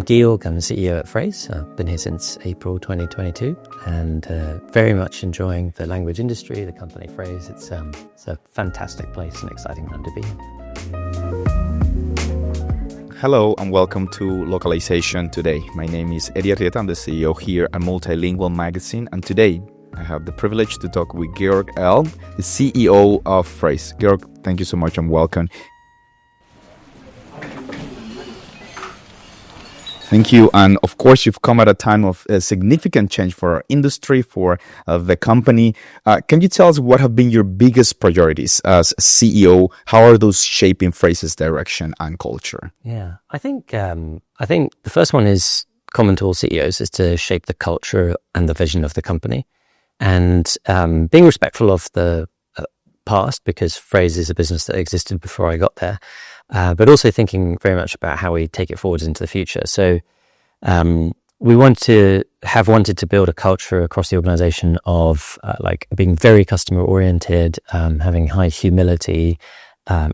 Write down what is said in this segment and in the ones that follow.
I'm Georg, I'm the CEO at Phrase. I've been here since April 2022 and very much enjoying the language industry, the company Phrase. It's a fantastic place and exciting time to be in. Hello and welcome to Localization today. My name is Eddie Arrieta, I'm the CEO here at MultiLingual magazine, and today I have the privilege to talk with Georg Ell, the CEO of Phrase. Georg, thank you so much and welcome. Thank you. And of course, you've come at a time of significant change for our industry, for the company. Can you tell us what have been your biggest priorities as CEO? How are those shaping Phrase's direction and culture? Yeah, I think the first one is common to all CEOs is to shape the culture and the vision of the company, and being respectful of the past, because Phrase is a business that existed before I got there. But also thinking very much about how we take it forward into the future. So we wanted to build a culture across the organization of like being very customer oriented, having high humility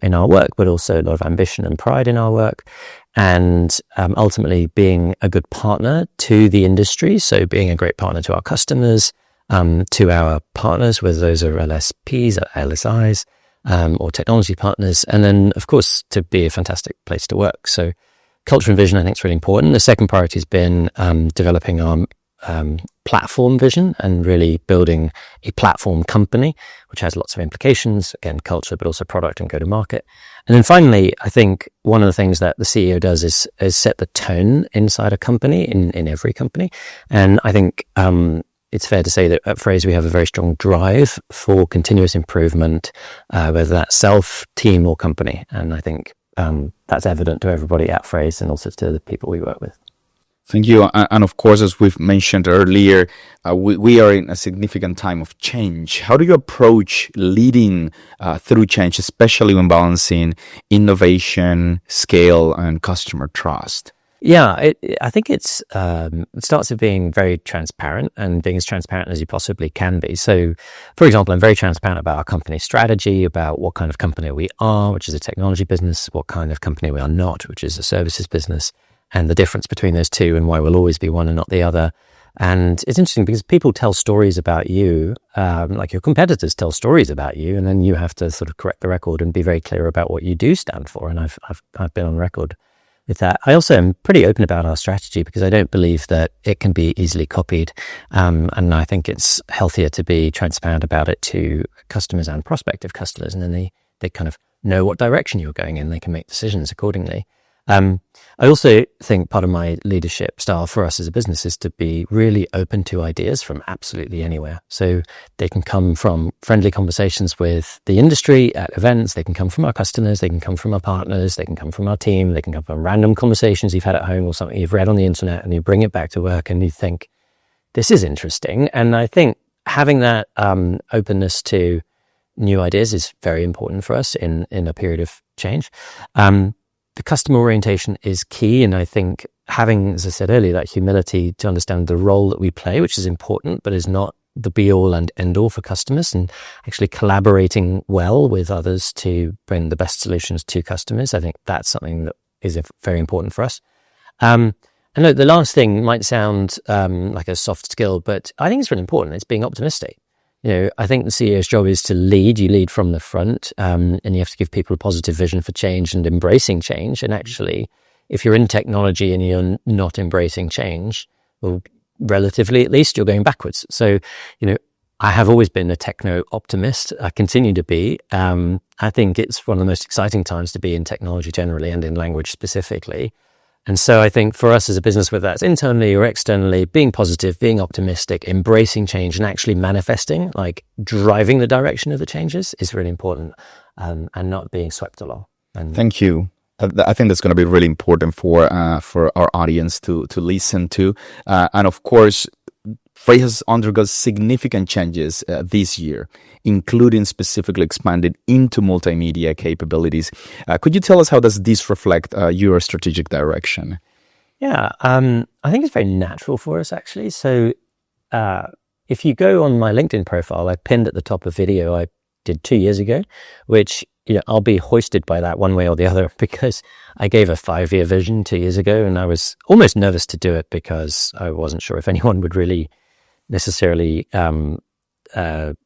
in our work, but also a lot of ambition and pride in our work, and ultimately being a good partner to the industry. So being a great partner to our customers, to our partners, whether those are LSPs or LSIs, or technology partners, and then of course to be a fantastic place to work. So culture and vision I think is really important. The second priority has been developing our platform vision and really building a platform company, which has lots of implications, again culture but also product and go to market. And then finally I think one of the things that the CEO does is set the tone inside a company, in every company. And I think it's fair to say that at Phrase we have a very strong drive for continuous improvement, whether that's self, team or company. And I think that's evident to everybody at Phrase and also to the people we work with. Thank you. And of course, as we've mentioned earlier, we are in a significant time of change. How do you approach leading through change, especially when balancing innovation, scale and customer trust? Yeah, I think it starts with being very transparent and being as transparent as you possibly can be. So, for example, I'm very transparent about our company strategy, about what kind of company we are, which is a technology business, what kind of company we are not, which is a services business, and the difference between those two and why we'll always be one and not the other. And it's interesting because people tell stories about you, like your competitors tell stories about you, and then you have to sort of correct the record and be very clear about what you do stand for. And I've been on record with that. I also am pretty open about our strategy because I don't believe that it can be easily copied. And I think it's healthier to be transparent about it to customers and prospective customers. And then they kind of know what direction you're going in. They can make decisions accordingly. I also think part of my leadership style for us as a business is to be really open to ideas from absolutely anywhere. So they can come from friendly conversations with the industry at events, they can come from our customers, they can come from our partners, they can come from our team, they can come from random conversations you've had at home or something you've read on the internet, and you bring it back to work and you think, this is interesting. And I think having that openness to new ideas is very important for us in a period of change. The customer orientation is key, and I think having, as I said earlier, that humility to understand the role that we play, which is important, but is not the be-all and end-all for customers, and actually collaborating well with others to bring the best solutions to customers. I think that's something that is very important for us. And look, the last thing might sound like a soft skill, but I think it's really important. It's being optimistic. You know, I think the CEO's job is to lead. You lead from the front, and you have to give people a positive vision for change and embracing change. And actually, if you're in technology and you're not embracing change, well, relatively at least, you're going backwards. So, you know, I have always been a techno optimist. I continue to be. I think it's one of the most exciting times to be in technology generally and in language specifically. And so I think for us as a business, whether that's internally or externally, being positive, being optimistic, embracing change and actually manifesting, like driving the direction of the changes is really important, and not being swept along. And thank you. I think that's going to be really important for our audience to listen to. And of course, Phrase has undergone significant changes this year, including specifically expanded into multimedia capabilities. Could you tell us how does this reflect your strategic direction? Yeah, I think it's very natural for us, actually. So if you go on my LinkedIn profile, I pinned at the top a video I did 2 years ago, which I'll be hoisted by that one way or the other, because I gave a 5-year vision 2 years ago, and I was almost nervous to do it because I wasn't sure if anyone would really necessarily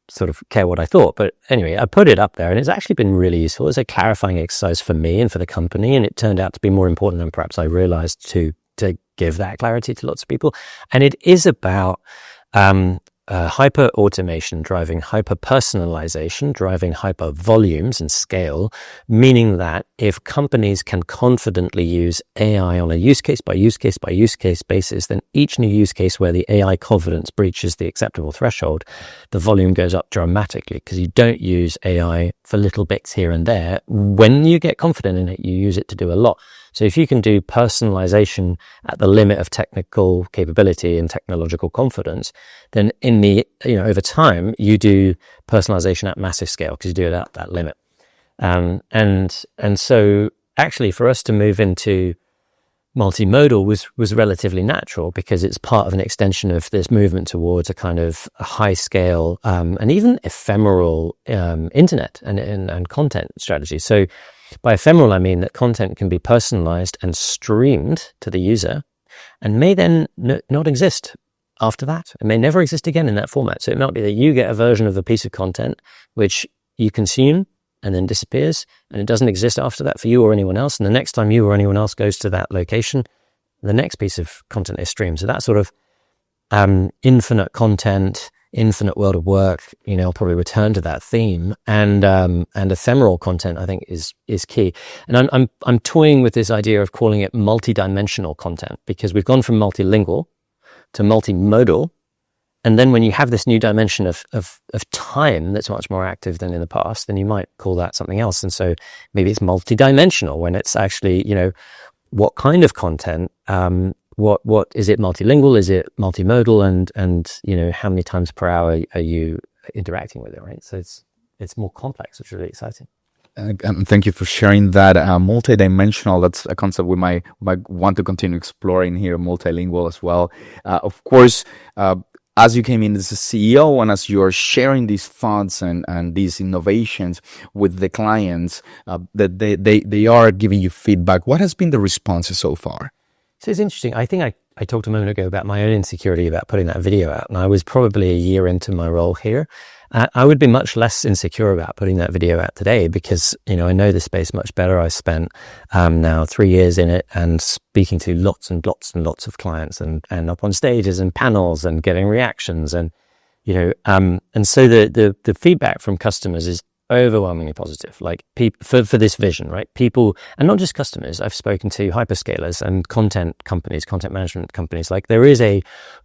sort of care what I thought. But anyway, I put it up there, and it's actually been really useful. It's a clarifying exercise for me and for the company, and it turned out to be more important than perhaps I realized to give that clarity to lots of people. And it is about hyper automation driving hyper personalization, driving hyper volumes and scale, meaning that if companies can confidently use AI on a use case by use case by use case basis, then each new use case where the AI confidence breaches the acceptable threshold, the volume goes up dramatically, because you don't use AI for little bits here and there. When you get confident in it, you use it to do a lot. So if you can do personalization at the limit of technical capability and technological confidence, then in the, over time, you do personalization at massive scale, because you do it at that limit. And so actually for us to move into multimodal was relatively natural, because it's part of an extension of this movement towards a kind of high scale, and even ephemeral, internet and content strategy. So by ephemeral, I mean that content can be personalized and streamed to the user, and may then not exist after that. It may never exist again in that format. So it might be that you get a version of a piece of content which you consume and then disappears, and it doesn't exist after that for you or anyone else. And the next time you or anyone else goes to that location, the next piece of content is streamed. So that sort of infinite content, infinite world of work, I'll probably return to that theme, and ephemeral content, I think, is key. And I'm toying with this idea of calling it multidimensional content, because we've gone from multilingual to multimodal, and then when you have this new dimension of time that's much more active than in the past, then you might call that something else. And so maybe it's multidimensional, when it's actually, what kind of content, what is it? Multilingual? Is it multimodal? And how many times per hour are you interacting with it, right? So it's more complex, which is really exciting. And thank you for sharing that. Multidimensional, that's a concept we might want to continue exploring here. Multilingual as well. Of course, as you came in as a CEO, and as you are sharing these thoughts and these innovations with the clients, that they are giving you feedback. What has been the responses so far? So it's interesting. I think I talked a moment ago about my own insecurity about putting that video out, and I was probably a year into my role here. I would be much less insecure about putting that video out today, because, I know the space much better. I spent now 3 years in it, and speaking to lots and lots and lots of clients, and up on stages and panels and getting reactions. And, and so the feedback from customers is overwhelmingly positive, like for this vision, right? People, and not just customers, I've spoken to hyperscalers and content companies, content management companies. Like, there is a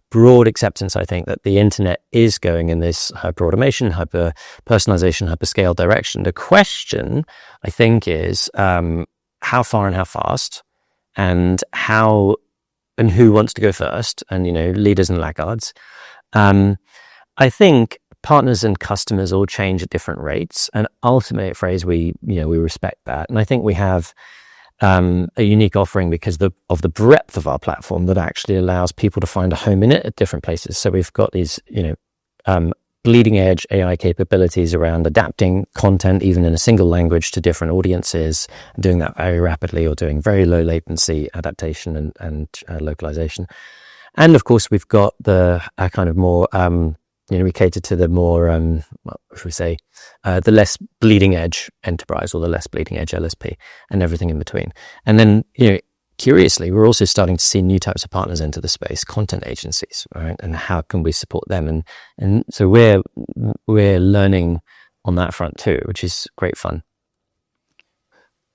broad acceptance, I think, that the internet is going in this hyper automation, hyper personalization, hyper scale direction. The question, I think, is how far and how fast, and who wants to go first, and leaders and laggards. I think partners and customers all change at different rates, and ultimately at Phrase we respect that. And I think we have a unique offering because of the breadth of our platform that actually allows people to find a home in it at different places. So we've got these bleeding edge AI capabilities around adapting content even in a single language to different audiences, and doing that very rapidly, or doing very low latency adaptation and localization. And of course we've got the kind of more we cater to the more, the less bleeding edge enterprise, or the less bleeding edge LSP, and everything in between. And then, curiously, we're also starting to see new types of partners enter the space, content agencies, right? And how can we support them? And so we're learning on that front too, which is great fun.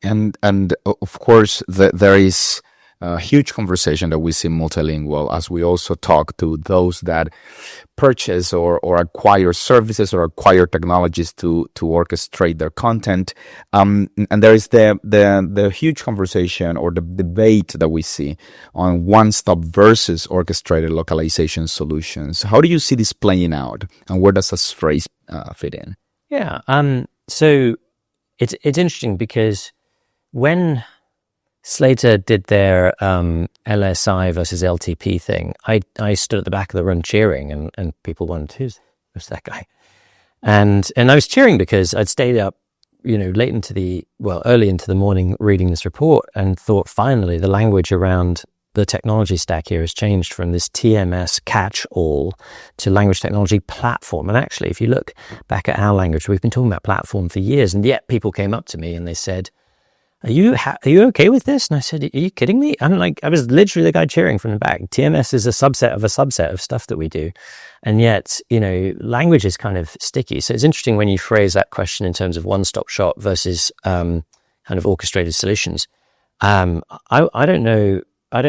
And of course, there is a huge conversation that we see in Multilingual, as we also talk to those that purchase or acquire services or acquire technologies to orchestrate their content. And there is the huge conversation, or the debate that we see on one-stop versus orchestrated localization solutions. How do you see this playing out, and where does this phrase fit in? Yeah. So it's interesting, because when Slater did their LSI versus LTP thing, I stood at the back of the room cheering, and people wondered, who's that guy? And I was cheering because I'd stayed up early into the morning reading this report and thought, finally, the language around the technology stack here has changed from this TMS catch-all to language technology platform. And actually, if you look back at our language, we've been talking about platform for years, and yet people came up to me and they said, are you okay with this? And I said, are you kidding me? I was literally the guy cheering from the back. TMS is a subset of stuff that we do. And yet, language is kind of sticky. So it's interesting when you phrase that question in terms of one-stop shop versus kind of orchestrated solutions. I don't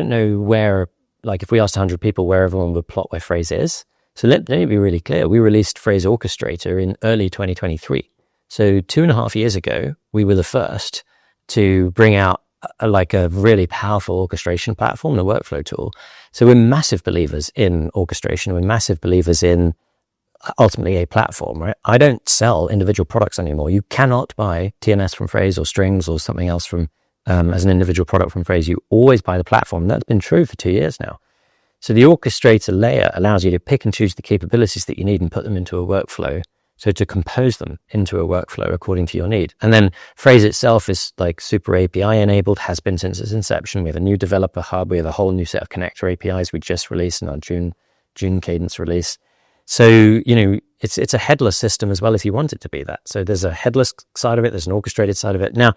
know where, like if we asked 100 people where everyone would plot where phrase is. So let me be really clear. We released Phrase Orchestrator in early 2023. So 2.5 years ago, we were the first to bring out a really powerful orchestration platform, the workflow tool. So we're massive believers in orchestration. We're massive believers in ultimately a platform, right? I don't sell individual products anymore. You cannot buy TMS from Phrase or strings or something else from as an individual product from Phrase. You always buy the platform. That's been true for 2 years now. So the orchestrator layer allows you to pick and choose the capabilities that you need and put them into a workflow. So to compose them into a workflow according to your need. And then Phrase itself is like super API enabled, has been since its inception. We have a new developer hub. We have a whole new set of connector APIs we just released in our June cadence release. So, it's a headless system as well if you want it to be that. So there's a headless side of it. There's an orchestrated side of it. Now,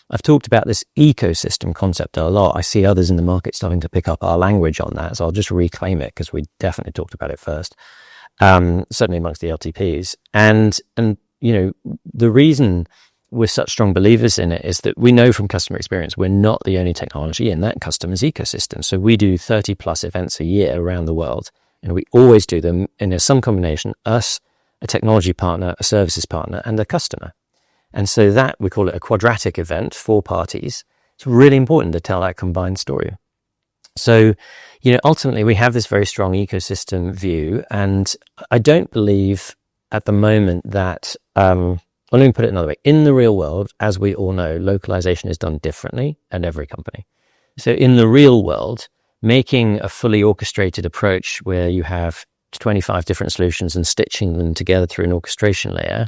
I've talked about this ecosystem concept a lot. I see others in the market starting to pick up our language on that. So I'll just reclaim it because we definitely talked about it first. Certainly amongst the LTPs. And the reason we're such strong believers in it is that we know from customer experience, we're not the only technology in that customer's ecosystem. So we do 30 plus events a year around the world, and we always do them in some combination, us, a technology partner, a services partner, and a customer. And so that we call it a quadratic event, 4 parties. It's really important to tell that combined story. So, ultimately we have this very strong ecosystem view, and I don't believe at the moment that, well, let me put it another way. In the real world, as we all know, localization is done differently at every company. So in the real world, making a fully orchestrated approach where you have 25 different solutions and stitching them together through an orchestration layer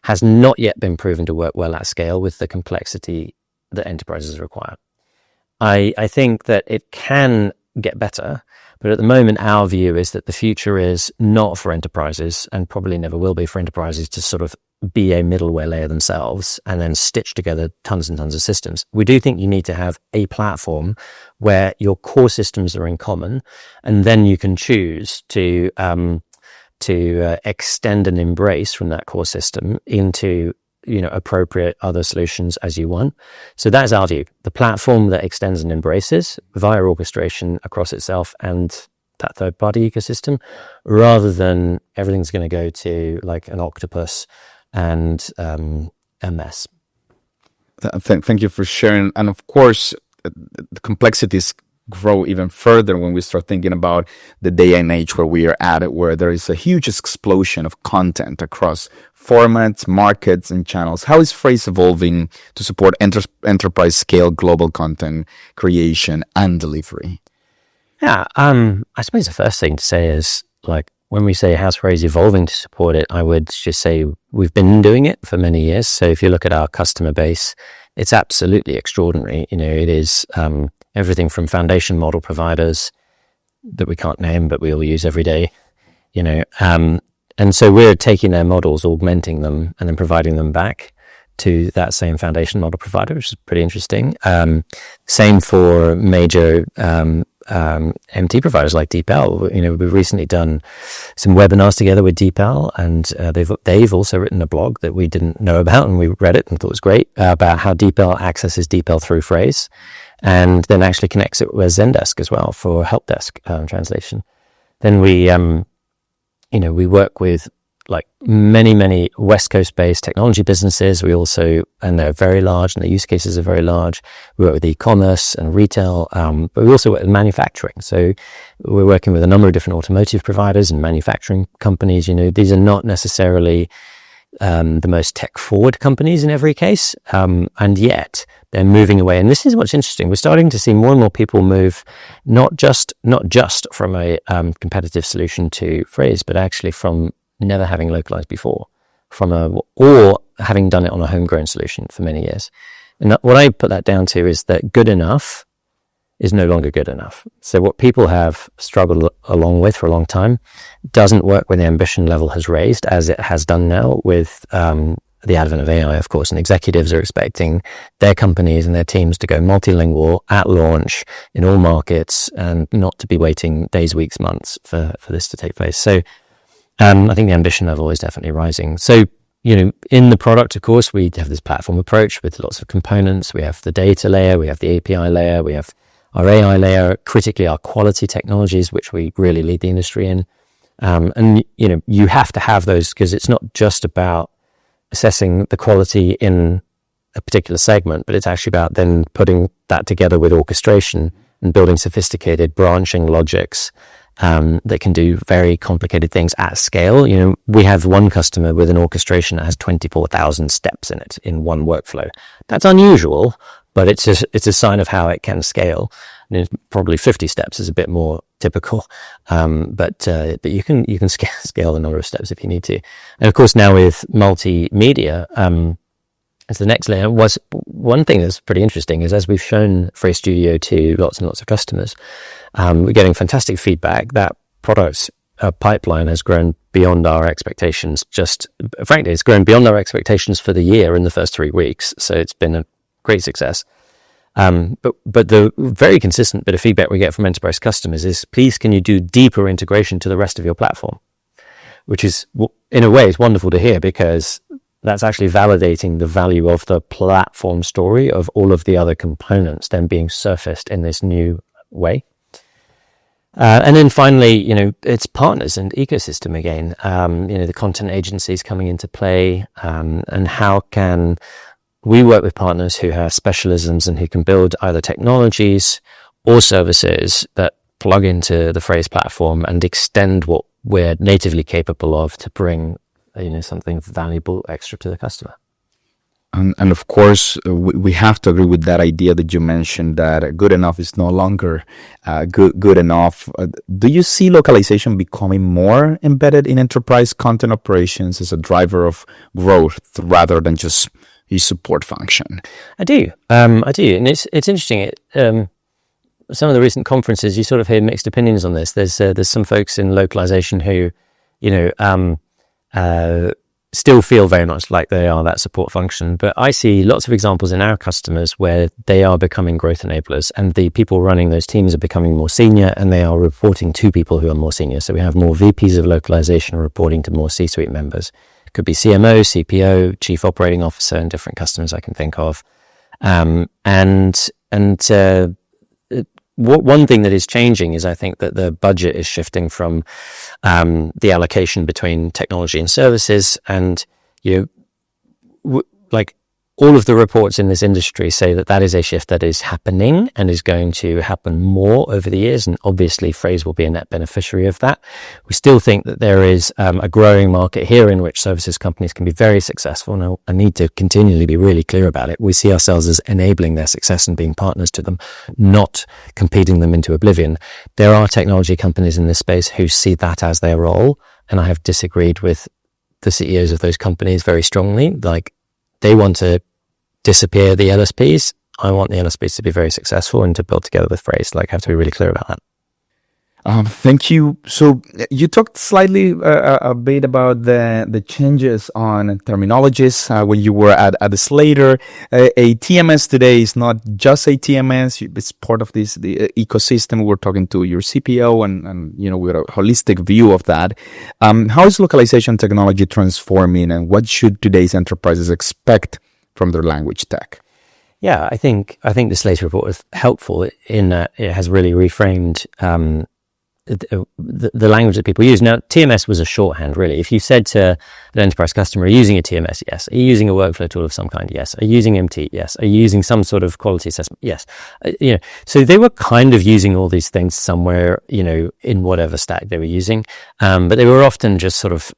has not yet been proven to work well at scale with the complexity that enterprises require. I think that it can get better, but at the moment our view is that the future is not for enterprises, and probably never will be for enterprises, to sort of be a middleware layer themselves and then stitch together tons and tons of systems. We do think you need to have a platform where your core systems are in common, and then you can choose to extend and embrace from that core system into appropriate other solutions as you want. So that's our view. The platform that extends and embraces via orchestration across itself and that third-party ecosystem, rather than everything's going to go to like an octopus and a mess. Thank you for sharing. And of course, the complexities grow even further when we start thinking about the day and age where we are at, where there is a huge explosion of content across formats, markets, and channels. How is Phrase evolving to support enterprise scale global content creation and delivery? Yeah, I suppose the first thing to say is, like, when we say how's Phrase evolving to support it, I would just say we've been doing it for many years. So if you look at our customer base, it's absolutely extraordinary. It is everything from foundation model providers that we can't name, but we all use every day, and so we're taking their models, augmenting them, and then providing them back to that same foundation model provider, which is pretty interesting. Same for major MT providers like DeepL. We've recently done some webinars together with DeepL, and they've also written a blog that we didn't know about, and we read it and thought it was great, about how DeepL accesses DeepL through Phrase, and then actually connects it with Zendesk as well for help desk translation. Then we work with like many West Coast based technology businesses. We also, and they're very large and the use cases are very large. We work with e-commerce and retail, but we also work with manufacturing. So we're working with a number of different automotive providers and manufacturing companies. These are not necessarily the most tech forward companies in every case. And yet they're moving away. And this is what's interesting. We're starting to see more and more people move, not just from a competitive solution to Phrase, but actually from never having localized before. or having done it on a homegrown solution for many years. And what I put that down to is that good enough is no longer good enough. So what people have struggled along with for a long time doesn't work when the ambition level has raised, as it has done now with the advent of AI, of course, and executives are expecting their companies and their teams to go multilingual at launch in all markets and not to be waiting days, weeks, months for this to take place. So I think the ambition level is definitely rising. So, in the product, of course, we have this platform approach with lots of components. We have the data layer, we have the API layer, we have our AI layer, critically our quality technologies, which we really lead the industry in. And, you have to have those because it's not just about assessing the quality in a particular segment, but it's actually about then putting that together with orchestration and building sophisticated branching logics that can do very complicated things at scale. We have one customer with an orchestration that has 24,000 steps in it in one workflow. That's unusual, but it's a sign of how it can scale. And probably 50 steps is a bit more typical, but you can scale the number of steps if you need to. And of course, now with multimedia, as the next layer, was one thing that's pretty interesting is as we've shown Phrase Studio to lots and lots of customers, we're getting fantastic feedback. That product pipeline has grown beyond our expectations. Frankly, it's grown beyond our expectations for the year in the first 3 weeks. So it's been a great success. But the very consistent bit of feedback we get from enterprise customers is, please, can you do deeper integration to the rest of your platform? Which is, in a way, it's wonderful to hear because that's actually validating the value of the platform story of all of the other components then being surfaced in this new way. And then finally, it's partners and ecosystem again. The content agencies coming into play, and how can we work with partners who have specialisms and who can build either technologies or services that plug into the Phrase platform and extend what we're natively capable of to bring something valuable extra to the customer. And of course, we have to agree with that idea that you mentioned, that good enough is no longer good enough. Do you see localization becoming more embedded in enterprise content operations as a driver of growth rather than just a support function? I do, and it's interesting. Some of the recent conferences, you sort of hear mixed opinions on this. There's some folks in localization who, still feel very much like they are that support function. But I see lots of examples in our customers where they are becoming growth enablers, and the people running those teams are becoming more senior, and they are reporting to people who are more senior. So we have more VPs of localization reporting to more C-suite members. It could be CMO, CPO, Chief Operating Officer, and different customers I can think of. One thing that is changing is I think that the budget is shifting from the allocation between technology and services, and like all of the reports in this industry say that is a shift that is happening and is going to happen more over the years, and obviously Phrase will be a net beneficiary of that. We still think that there is a growing market here in which services companies can be very successful. Now, I need to continually be really clear about it. We see ourselves as enabling their success and being partners to them, not competing them into oblivion. There are technology companies in this space who see that as their role, and I have disagreed with the CEOs of those companies very strongly. Like, they want to disappear the LSPs. I want the LSPs to be very successful and to build together with Phrase. I have to be really clear about that. Thank you. So you talked slightly a bit about the changes on terminologies when you were at the Slater. A TMS today is not just a TMS. It's part of the ecosystem. We're talking to your CPO and with a holistic view of that. How is localization technology transforming, and what should today's enterprises expect from their language tech? Yeah, I think the Slater report was helpful in that it has really reframed the language that people use. Now, TMS was a shorthand, really. If you said to an enterprise customer, are you using a TMS? Yes. Are you using a workflow tool of some kind? Yes. Are you using MT? Yes. Are you using some sort of quality assessment? Yes. So they were kind of using all these things somewhere, in whatever stack they were using. But they were often just sort of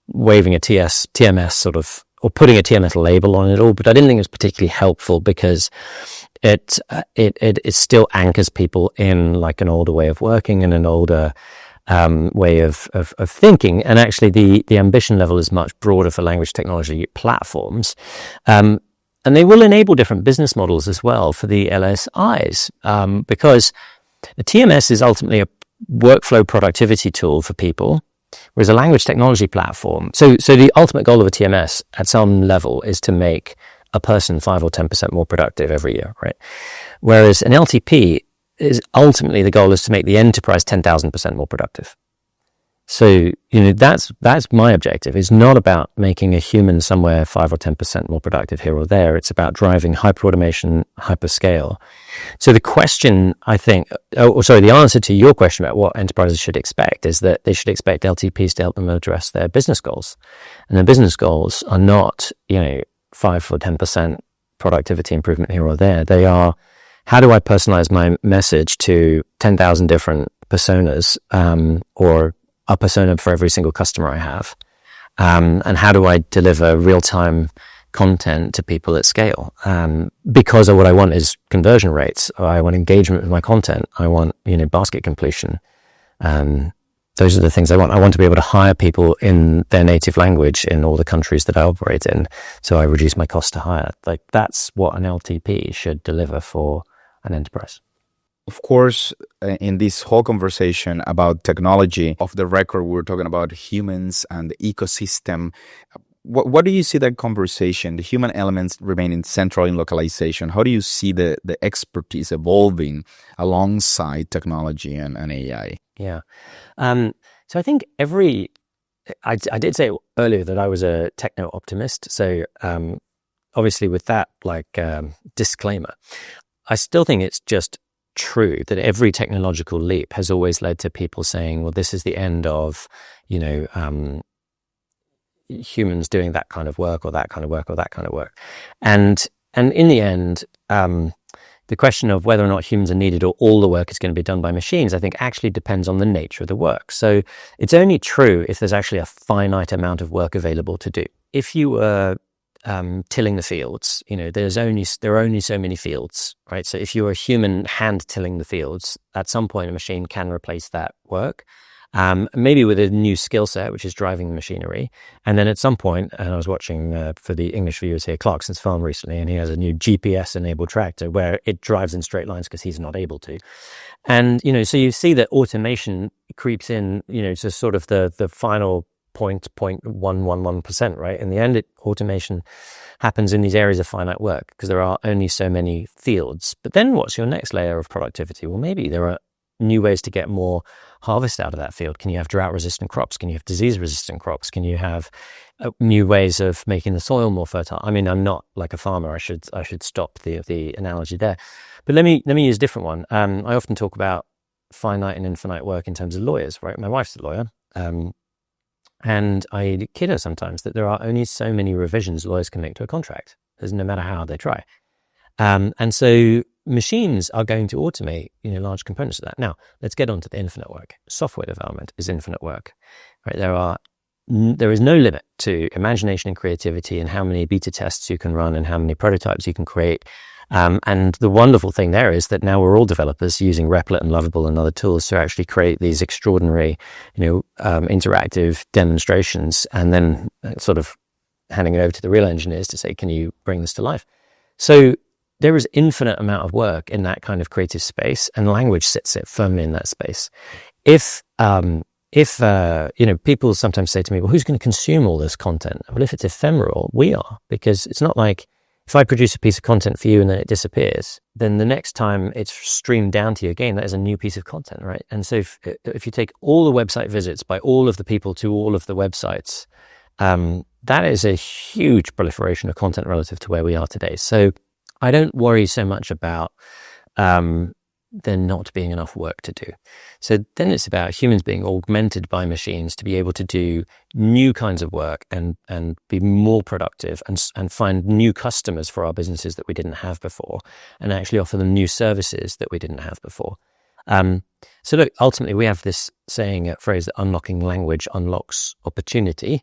waving a TMS sort of, or putting a TMS label on it all. But I didn't think it was particularly helpful because it still anchors people in like an older way of working and an older way of thinking. And actually the ambition level is much broader for language technology platforms. And they will enable different business models as well for the LSIs, because the TMS is ultimately a workflow productivity tool for people, whereas a language technology platform. So the ultimate goal of a TMS at some level is to make a person 5 or 10% more productive every year, right? Whereas an LTP is ultimately the goal is to make the enterprise 10,000% more productive. So, that's my objective. It's not about making a human somewhere 5 or 10% more productive here or there. It's about driving hyperautomation, hyperscale. So the question, I think, the answer to your question about what enterprises should expect is that they should expect LTPs to help them address their business goals. And their business goals are not, 5 or 10% productivity improvement here or there. They are, how do I personalize my message to 10,000 different personas, or a persona for every single customer I have? And how do I deliver real-time content to people at scale? Because what I want is conversion rates. I want engagement with my content. I want, basket completion. Those are the things I want. I want to be able to hire people in their native language in all the countries that I operate in, so I reduce my cost to hire. Like, that's what an LTP should deliver for an enterprise. Of course, in this whole conversation about technology, off the record, we're talking about humans and the ecosystem. What do you see that conversation, the human elements remaining central in localization? How do you see the expertise evolving alongside technology and AI? Yeah. So I think I did say earlier that I was a techno optimist. So obviously with that disclaimer, I still think it's just true that every technological leap has always led to people saying, well, this is the end of, humans doing that kind of work or that kind of work or that kind of work. And in the end, the question of whether or not humans are needed or all the work is going to be done by machines, I think actually depends on the nature of the work. So it's only true if there's actually a finite amount of work available to do. If you were tilling the fields, there are only so many fields, right? So if you're a human hand tilling the fields, at some point a machine can replace that work. Maybe with a new skill set, which is driving the machinery. And then at some point, and I was watching for the English viewers here, Clarkson's Farm recently, and he has a new GPS-enabled tractor where it drives in straight lines because he's not able to. And, so you see that automation creeps in, to sort of the final 0.111%, right? In the end, automation happens in these areas of finite work because there are only so many fields. But then what's your next layer of productivity? Well, maybe there are new ways to get more harvest out of that field. Can you have drought-resistant crops? Can you have disease-resistant crops? Can you have new ways of making the soil more fertile? I mean, I'm not like a farmer. I should stop the analogy there. But let me use a different one. I often talk about finite and infinite work in terms of lawyers, right? My wife's a lawyer. And I kid her sometimes that there are only so many revisions lawyers can make to a contract, no matter how they try. And so machines are going to automate, large components of that. Now, let's get on to the infinite work. Software development is infinite work, right? There is no limit to imagination and creativity and how many beta tests you can run and how many prototypes you can create. And the wonderful thing there is that now we're all developers using Replit and Lovable and other tools to actually create these extraordinary, interactive demonstrations, and then sort of handing it over to the real engineers to say, can you bring this to life? So there is infinite amount of work in that kind of creative space, and language sits it firmly in that space. If people sometimes say to me, well, who's going to consume all this content? Well, if it's ephemeral, we are, because it's not like if I produce a piece of content for you and then it disappears, then the next time it's streamed down to you again, that is a new piece of content, right? And so if you take all the website visits by all of the people to all of the websites, that is a huge proliferation of content relative to where we are today. So I don't worry so much about there not being enough work to do. So then it's about humans being augmented by machines to be able to do new kinds of work and be more productive and find new customers for our businesses that we didn't have before, and actually offer them new services that we didn't have before. So look, ultimately we have this phrase that unlocking language unlocks opportunity.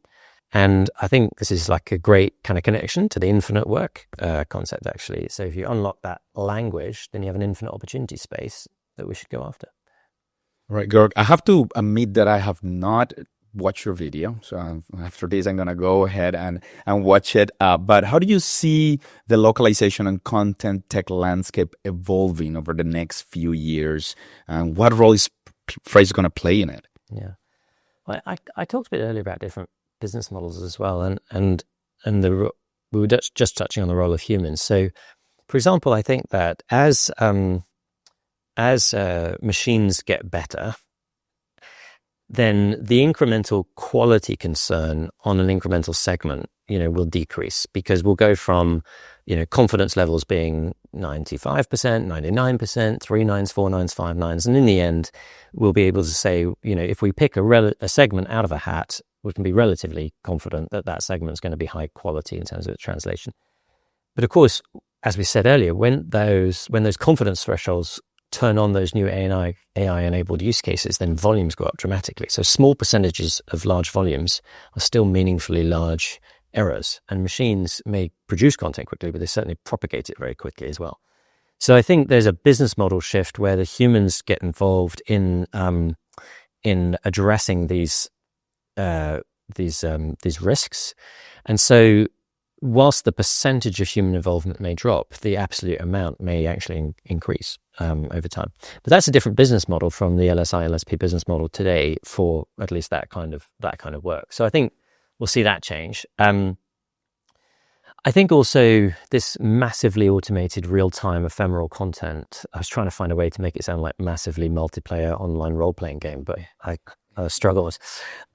And I think this is like a great kind of connection to the infinite work concept, actually. So if you unlock that language, then you have an infinite opportunity space that we should go after. Right, Georg. I have to admit that I have not watched your video. So after this, I'm gonna go ahead and watch it. But how do you see the localization and content tech landscape evolving over the next few years? And what role is Phrase gonna play in it? Yeah. I talked a bit earlier about different business models as well, and we were just touching on the role of humans. So, for example, I think that as machines get better, then the incremental quality concern on an incremental segment, will decrease, because we'll go from, confidence levels being 95%, 99%, 3 nines, 4 nines, 5 nines. And in the end, we'll be able to say, if we pick a segment out of a hat, we can be relatively confident that that segment is going to be high quality in terms of its translation. But of course, as we said earlier, when those confidence thresholds turn on those new AI-enabled use cases, then volumes go up dramatically. So small percentages of large volumes are still meaningfully large errors, and machines may produce content quickly, but they certainly propagate it very quickly as well. So I think there's a business model shift where the humans get involved in addressing these risks, and so whilst the percentage of human involvement may drop, the absolute amount may actually increase over time. But that's a different business model from the LSI LSP business model today for at least that kind of work. So I think we'll see that change. I think also this massively automated real-time ephemeral content, I was trying to find a way to make it sound like massively multiplayer online role-playing game, but I struggled.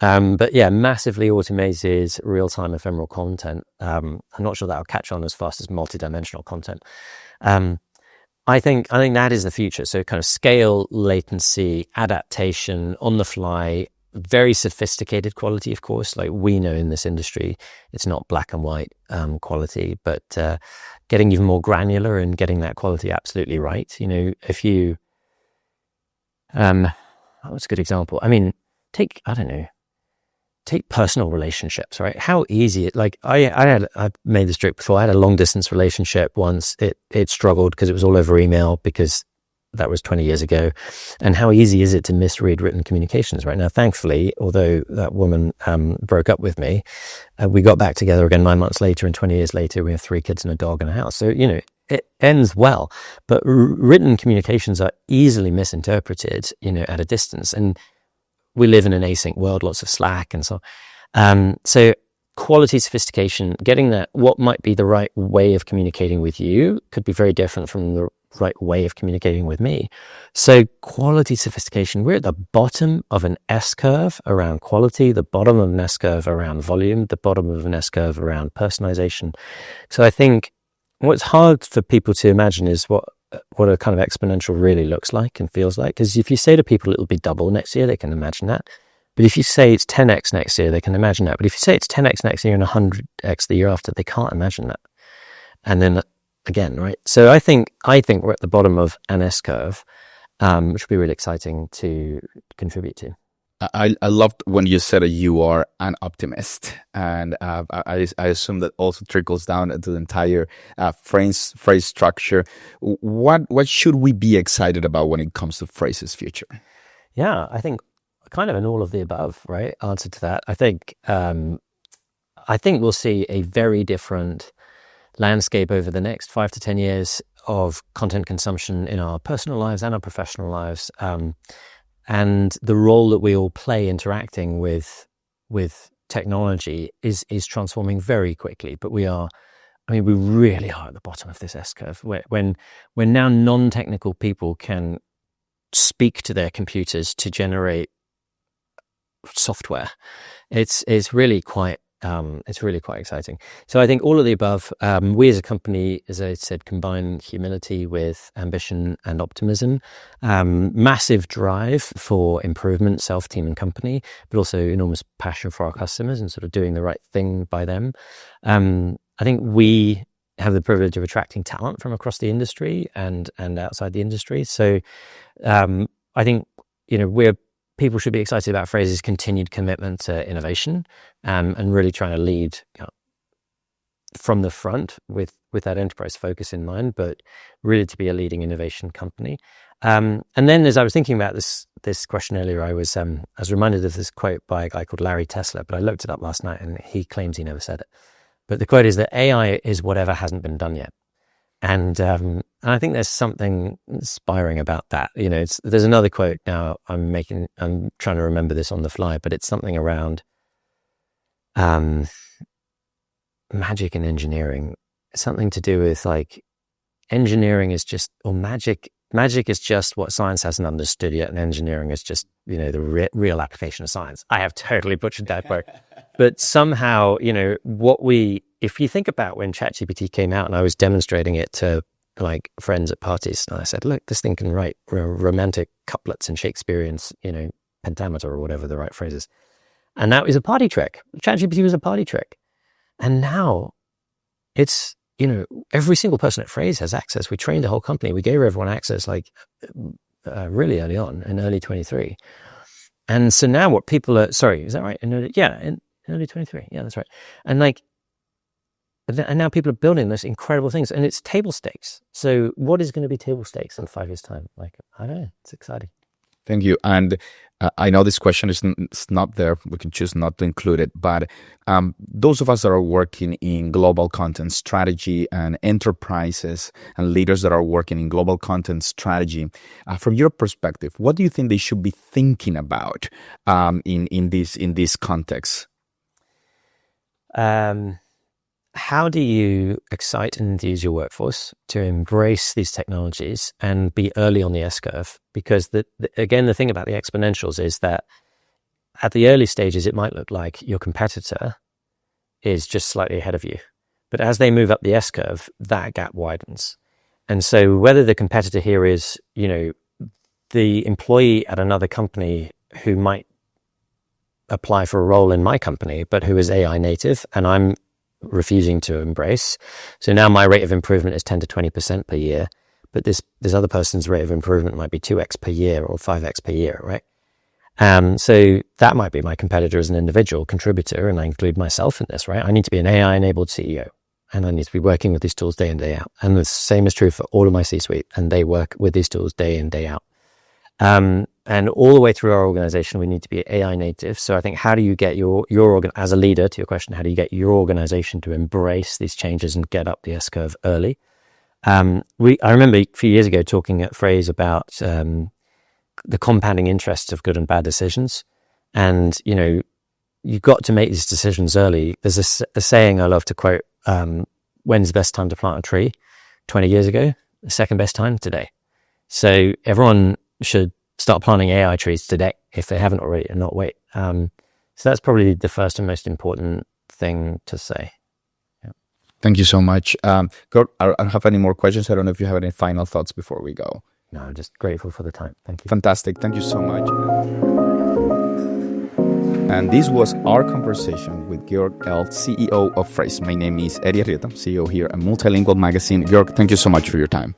But yeah, massively automated real-time ephemeral content. I'm not sure that'll catch on as fast as multidimensional content. I think that is the future. So kind of scale, latency, adaptation, on the fly, very sophisticated quality, of course. Like we know in this industry, it's not black and white quality, but getting even more granular and getting that quality absolutely right. If you, what's a good example? I mean, take personal relationships, right? How easy I've made this joke before. I had a long distance relationship once. It struggled because it was all over email, because that was 20 years ago. And how easy is it to misread written communications right now? Thankfully, although that woman broke up with me, we got back together again 9 months later, and 20 years later, we have 3 kids and a dog and a house. So, it ends well. But written communications are easily misinterpreted, at a distance. And we live in an async world, lots of Slack and so on. So quality, sophistication, getting that, what might be the right way of communicating with you could be very different from the right way of communicating with me. So quality, sophistication, we're at the bottom of an S-curve around quality, the bottom of an S-curve around volume, the bottom of an S-curve around personalization. So I think what's hard for people to imagine is what a kind of exponential really looks like and feels like. Because if you say to people it'll be double next year, they can imagine that. But if you say it's 10x next year, they can imagine that. But if you say it's 10x next year and 100x the year after, they can't imagine that. And then again, right? So I think we're at the bottom of an S-curve, which will be really exciting to contribute to. I loved when you said that you are an optimist, and I assume that also trickles down into the entire phrase structure. What should we be excited about when it comes to Phrase's future? Yeah, I think kind of an all of the above, right? Answer to that. I think we'll see a very different landscape over the next 5 to 10 years of content consumption in our personal lives and our professional lives. And the role that we all play interacting with technology is transforming very quickly. But we really are at the bottom of this S-curve. When now non-technical people can speak to their computers to generate software, it's really quite exciting. So I think all of the above. We as a company, as I said, combine humility with ambition and optimism. Massive drive for improvement, self, team, and company, but also enormous passion for our customers and sort of doing the right thing by them. I think we have the privilege of attracting talent from across the industry and outside the industry. So I think people should be excited about Phrase's continued commitment to innovation, and really trying to lead from the front with that enterprise focus in mind, but really to be a leading innovation company. And then as I was thinking about this question earlier, I was reminded of this quote by a guy called Larry Tesler, but I looked it up last night and he claims he never said it. But the quote is that AI is whatever hasn't been done yet. And I think there's something inspiring about that. You know, there's another quote now I'm trying to remember this on the fly, but it's something around magic and engineering. Something to do with like engineering is just, or magic is just what science hasn't understood yet, and engineering is just, you know, the real application of science. I have totally butchered that quote. But somehow, you know, if you think about when ChatGPT came out and I was demonstrating it to like friends at parties, and I said, look, this thing can write romantic couplets and Shakespearean, you know, pentameter or whatever the right phrase is. And that was a party trick. ChatGPT was a party trick. And now it's, you know, every single person at Phrase has access. We trained the whole company. We gave everyone access like really early on in early 23. And so now what people are, sorry, is that right? In early 23. Yeah, that's right. And now people are building those incredible things, and it's table stakes. So what is going to be table stakes in 5 years' time? Like, I don't know. It's exciting. Thank you. And I know this question is not there. We can choose not to include it. But those of us that are working in global content strategy and enterprises and leaders that are working in global content strategy, from your perspective, what do you think they should be thinking about in this context? How do you excite and enthuse your workforce to embrace these technologies and be early on the S-curve? Because again, the thing about the exponentials is that at the early stages, it might look like your competitor is just slightly ahead of you. But as they move up the S-curve, that gap widens. And so whether the competitor here is, you know, the employee at another company who might apply for a role in my company, but who is AI native, and I'm refusing to embrace. So now my rate of improvement is 10 to 20% per year, but this other person's rate of improvement might be 2x per year or 5x per year, right? So that might be my competitor as an individual contributor, and I include myself in this, right? I need to be an AI-enabled CEO, and I need to be working with these tools day in, day out. And the same is true for all of my C-suite, and they work with these tools day in, day out. And all the way through our organization, we need to be AI native. So I think, how do you get your as a leader, to your question, how do you get your organization to embrace these changes and get up the S-curve early? I remember a few years ago talking at Phrase about the compounding interests of good and bad decisions. And, you know, you've got to make these decisions early. There's a saying I love to quote, when's the best time to plant a tree? 20 years ago. The second best time, today. So everyone should start planting AI trees today if they haven't already, and not wait. So that's probably the first and most important thing to say. Yeah. Thank you so much. Georg, I don't have any more questions. I don't know if you have any final thoughts before we go. No, I'm just grateful for the time. Thank you. Fantastic. Thank you so much. And this was our conversation with Georg Ell, CEO of Phrase. My name is Eddie Arrieta, CEO here at Multilingual Magazine. Georg, thank you so much for your time.